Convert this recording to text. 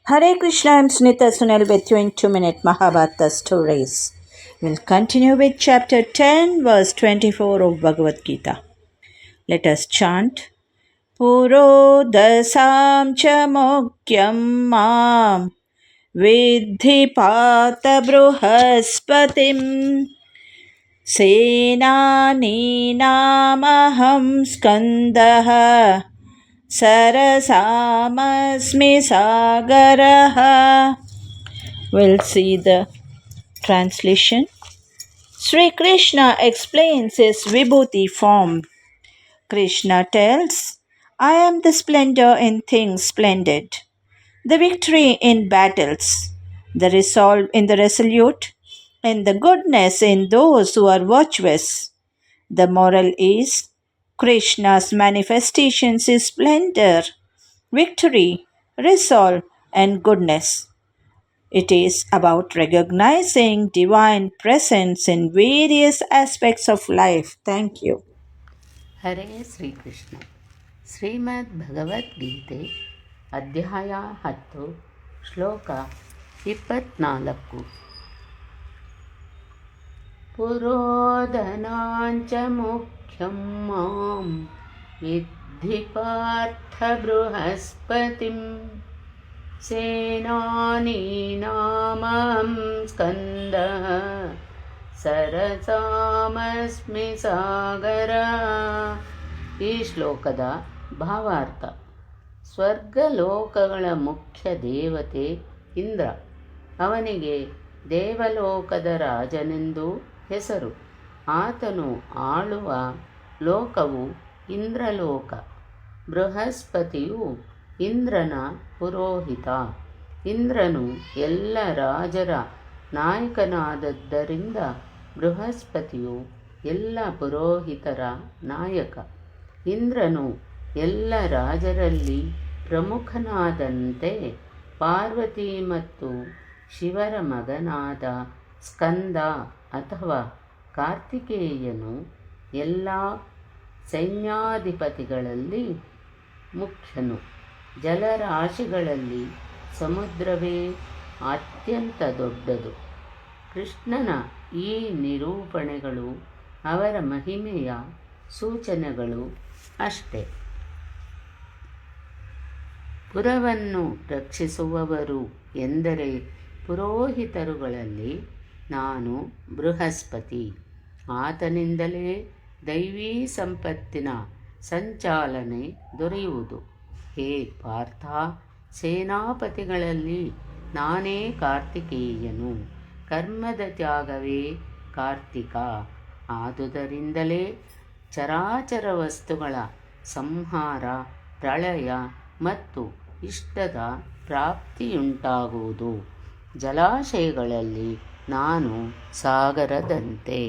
Hare Krishna, I'm Sunita Sunil with you in 2-minute Mahabharata stories. We'll continue with chapter 10, verse 24 of Bhagavad Gita. Let us chant. Puro dasam cha mokyam mam vidhi pata bruhaspatim senani namaham skandaha Sarasamasmi Sagaraha. We'll see the translation. Sri Krishna explains his Vibhuti form. Krishna tells, I am the splendor in things splendid, the victory in battles, the resolve in the resolute, and the goodness in those who are virtuous. The moral is Krishna's manifestations is splendor, victory, resolve, and goodness. It is about recognizing divine presence in various aspects of life. Thank you. ಹರೇ ಶ್ರೀಕೃಷ್ಣ. ಶ್ರೀಮದ್ ಭಗವದ್ಗೀತೆ ಅಧ್ಯಾಯ 10 ಶ್ಲೋಕ 24. ಪುರೋದನಾಂಚ ಮುಖ್ಯಂ ಮಾಂ ವಿದ್ಧಿ ಪಾರ್ಥ ಬೃಹಸ್ಪತಿಂ ಸೇನಾನೀನಾಮಹಂ ಸ್ಕಂದಃ ಸರಸಾಮಸ್ಮಿ ಸಾಗರ. ಈ ಶ್ಲೋಕದ ಭಾವಾರ್ಥ: ಸ್ವರ್ಗಲೋಕಗಳ ಮುಖ್ಯ ದೇವತೆ ಇಂದ್ರ. ಅವನಿಗೆ ದೇವಲೋಕದ ರಾಜನೆಂದು ಹೆಸರು. ಆತನು ಆಳುವ ಲೋಕವು ಇಂದ್ರಲೋಕ. ಬೃಹಸ್ಪತಿಯು ಇಂದ್ರನ ಪುರೋಹಿತ. ಇಂದ್ರನು ಎಲ್ಲ ರಾಜರ ನಾಯಕನಾದದ್ದರಿಂದ ಬೃಹಸ್ಪತಿಯು ಎಲ್ಲ ಪುರೋಹಿತರ ನಾಯಕ. ಇಂದ್ರನು ಎಲ್ಲ ರಾಜರಲ್ಲಿ ಪ್ರಮುಖನಾದಂತೆ ಪಾರ್ವತಿ ಮತ್ತು ಶಿವರ ಮಗನಾದ ಸ್ಕಂದ ಅಥವಾ ಕಾರ್ತಿಕೇಯನು ಎಲ್ಲ ಸೈನ್ಯಾಧಿಪತಿಗಳಲ್ಲಿ ಮುಖ್ಯನು. ಜಲರಾಶಿಗಳಲ್ಲಿ ಸಮುದ್ರವೇ ಅತ್ಯಂತ ದೊಡ್ಡದು. ಕೃಷ್ಣನ ಈ ನಿರೂಪಣೆಗಳು ಅವರ ಮಹಿಮೆಯ ಸೂಚನೆಗಳು ಅಷ್ಟೆ. ಪುರವನ್ನು ರಕ್ಷಿಸುವವರು ಎಂದರೆ ಪುರೋಹಿತರುಗಳಲ್ಲಿ ನಾನು ಬೃಹಸ್ಪತಿ. ಆತನಿಂದಲೇ ದೈವೀ ಸಂಪತ್ತಿನ ಸಂಚಾಲನೆ ದೊರೆಯುವುದು. ಹೇ ಪಾರ್ಥ, ಸೇನಾಪತಿಗಳಲ್ಲಿ ನಾನೇ ಕಾರ್ತಿಕೇಯನು. ಕರ್ಮದ ತ್ಯಾಗವೇ ಕಾರ್ತಿಕ. ಆದುದರಿಂದಲೇ ಚರಾಚರ ವಸ್ತುಗಳ ಸಂಹಾರ, ಪ್ರಳಯ ಮತ್ತು ಇಷ್ಟದ ಪ್ರಾಪ್ತಿಯುಂಟಾಗುವುದು. ಜಲಾಶಯಗಳಲ್ಲಿ ನಾನು ಸಾಗರದಂತೆ.